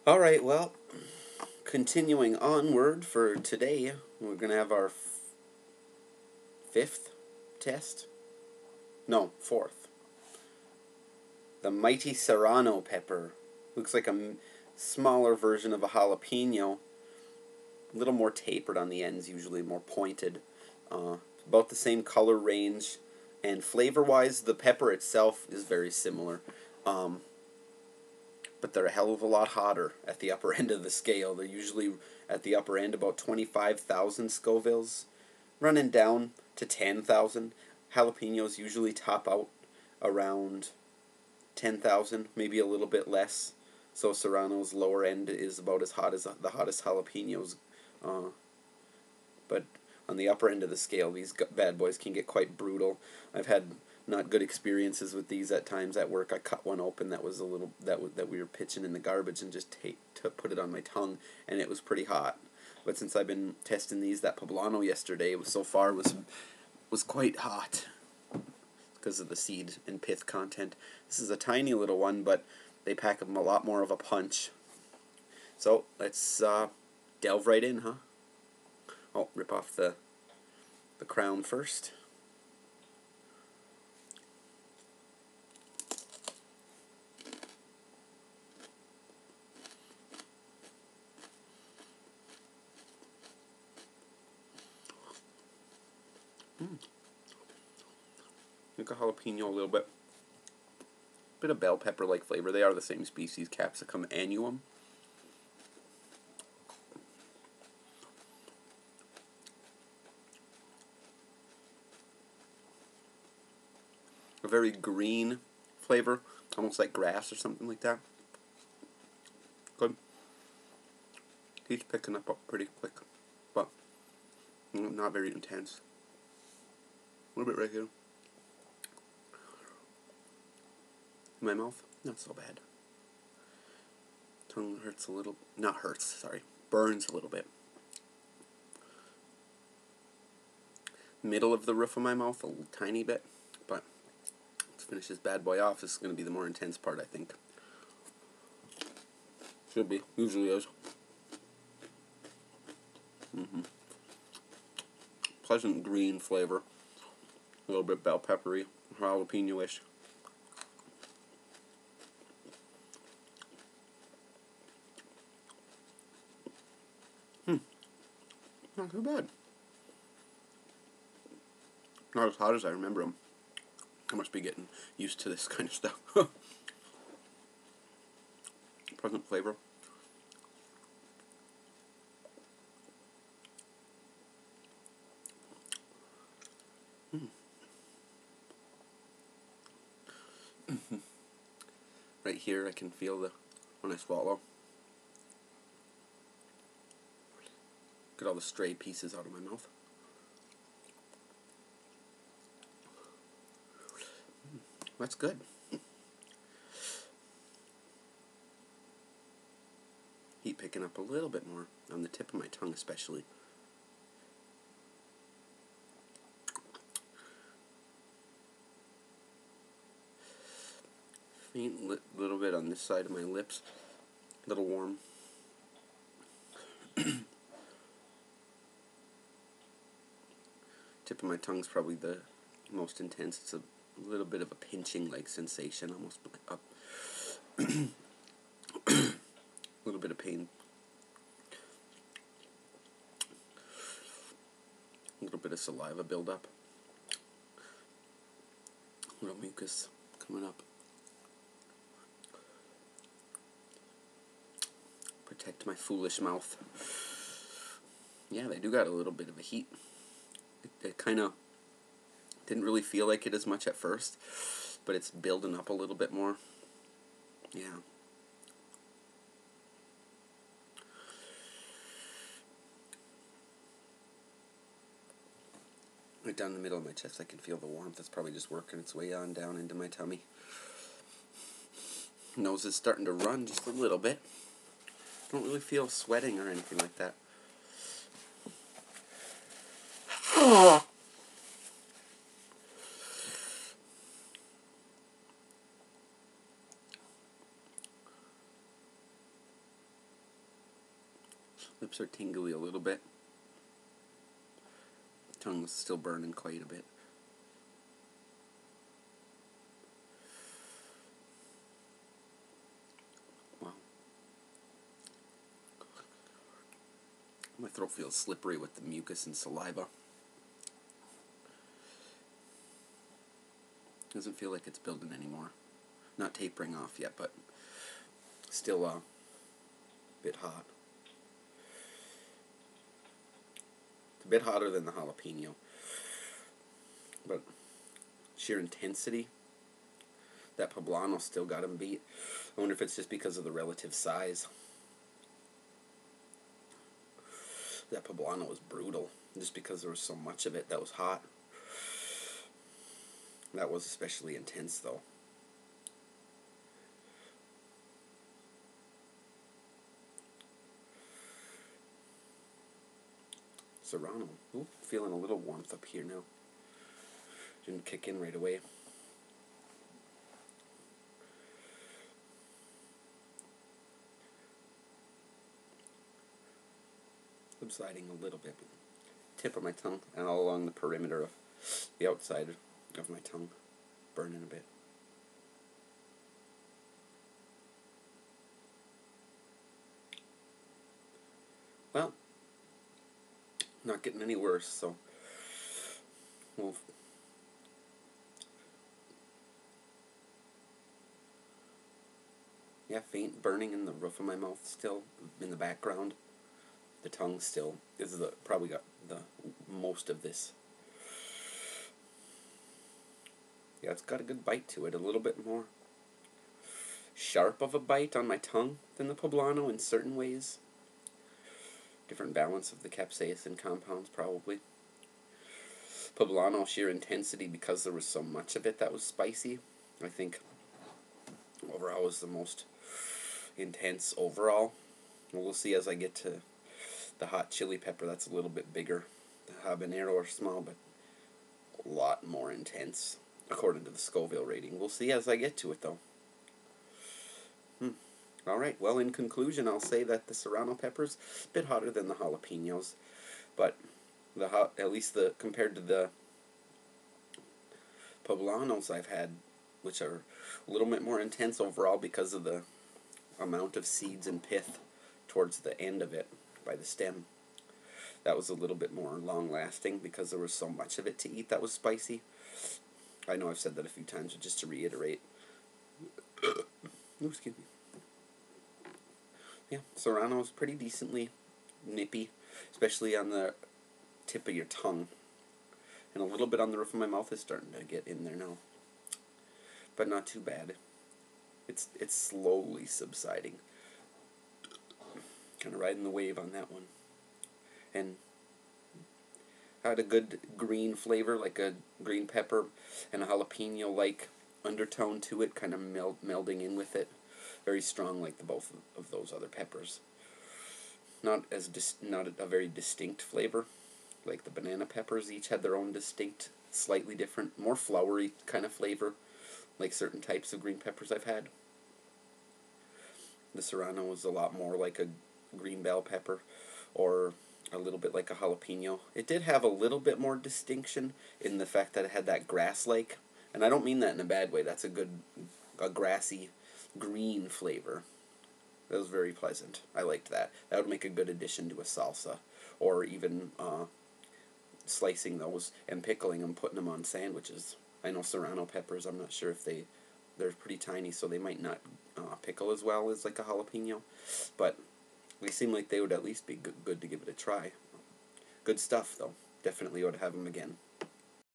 All right, well, continuing onward for today, we're going to have our fifth test. No, fourth. The mighty Serrano pepper. Looks like a smaller version of a jalapeno. A little more tapered on the ends, usually more pointed. About the same color range. And flavor-wise, the pepper itself is very similar. But they're a hell of a lot hotter at the upper end of the scale. They're usually at the upper end about 25,000 Scovilles, running down to 10,000. Jalapenos usually top out around 10,000, maybe a little bit less. So Serrano's lower end is about as hot as the hottest jalapenos. But on the upper end of the scale, these bad boys can get quite brutal. I've had not good experiences with these at times at work. I cut one open that was a little that we were pitching in the garbage and just put it on my tongue, and it was pretty hot. But since I've been testing these, that poblano yesterday was quite hot because of the seed and pith content. This is a tiny little one, but they pack them a lot more of a punch. So let's delve right in, huh? Oh, rip off the crown first. Like a jalapeno a little bit. Bit of bell pepper like flavor. They are the same species, Capsicum annuum. A very green flavor, almost like grass or something like that. Good. He's picking up pretty quick, but not very intense. A little bit right here. In my mouth, not so bad. Tongue hurts a little. Not hurts, sorry. Burns a little bit. Middle of the roof of my mouth, a tiny bit. But let's finish this bad boy off. This is going to be the more intense part, I think. Should be. Usually is. Pleasant green flavor. A little bit bell peppery, jalapeno-ish. Not too bad. Not as hot as I remember them. I must be getting used to this kind of stuff. Pleasant flavor. Right here I can feel when I swallow. Get all the stray pieces out of my mouth. That's good. Heat picking up a little bit more on the tip of my tongue especially. Faint little bit on this side of my lips. A little warm. Tip of my tongue's probably the most intense. It's a little bit of a pinching like sensation, almost up. A little bit of pain. A little bit of saliva buildup. A little mucus coming up. Protect my foolish mouth. Yeah, they do got a little bit of a heat. It kind of didn't really feel like it as much at first, but it's building up a little bit more. Yeah. Right down the middle of my chest, I can feel the warmth. It's probably just working its way on down into my tummy. Nose is starting to run just a little bit. Don't really feel sweating or anything like that. Lips are tingly a little bit. Tongue's still burning quite a bit. Wow. My throat feels slippery with the mucus and saliva. Doesn't feel like it's building anymore. Not tapering off yet, but still a bit hot. It's a bit hotter than the jalapeno, but sheer intensity, that poblano still got him beat. I wonder if it's just because of the relative size. That poblano was brutal, just because there was so much of it that was hot. That was especially intense, though. Serrano. Ooh, feeling a little warmth up here now. Didn't kick in right away. Subsiding a little bit. Tip of my tongue and all along the perimeter of the outside of my tongue, burning a bit. Well, not getting any worse, so we'll yeah, faint burning in the roof of my mouth still in the background. The tongue still is probably got the most of this. Yeah, it's got a good bite to it, a little bit more sharp of a bite on my tongue than the poblano in certain ways. Different balance of the capsaicin compounds, probably. Poblano, sheer intensity, because there was so much of it that was spicy. I think overall was the most intense overall. We'll see as I get to the hot chili pepper. That's a little bit bigger. The habanero are small, but a lot more intense, according to the Scoville rating. We'll see as I get to it, though. Alright, well, in conclusion, I'll say that the Serrano pepper's a bit hotter than the jalapenos, but at least compared to the poblanos I've had, which are a little bit more intense overall because of the amount of seeds and pith towards the end of it by the stem. That was a little bit more long-lasting because there was so much of it to eat that was spicy. I know I've said that a few times, but just to reiterate. Excuse me. Yeah, Serrano is pretty decently nippy, especially on the tip of your tongue. And a little bit on the roof of my mouth is starting to get in there now. But not too bad. It's slowly subsiding. Kind of riding the wave on that one. And had a good green flavor, like a green pepper and a jalapeno-like undertone to it, kind of melding in with it. Very strong, like the both of those other peppers. Not a very distinct flavor, like the banana peppers. Each had their own distinct, slightly different, more floury kind of flavor, like certain types of green peppers I've had. The Serrano was a lot more like a green bell pepper, or a little bit like a jalapeno. It did have a little bit more distinction in the fact that it had that grass-like, and I don't mean that in a bad way. That's a grassy green flavor. That was very pleasant. I liked that. That would make a good addition to a salsa, or even slicing those and pickling them, putting them on sandwiches. I know Serrano peppers, I'm not sure if they're pretty tiny, so they might not pickle as well as like a jalapeno, but they seem like they would at least be good to give it a try. Good stuff, though. Definitely ought to have them again.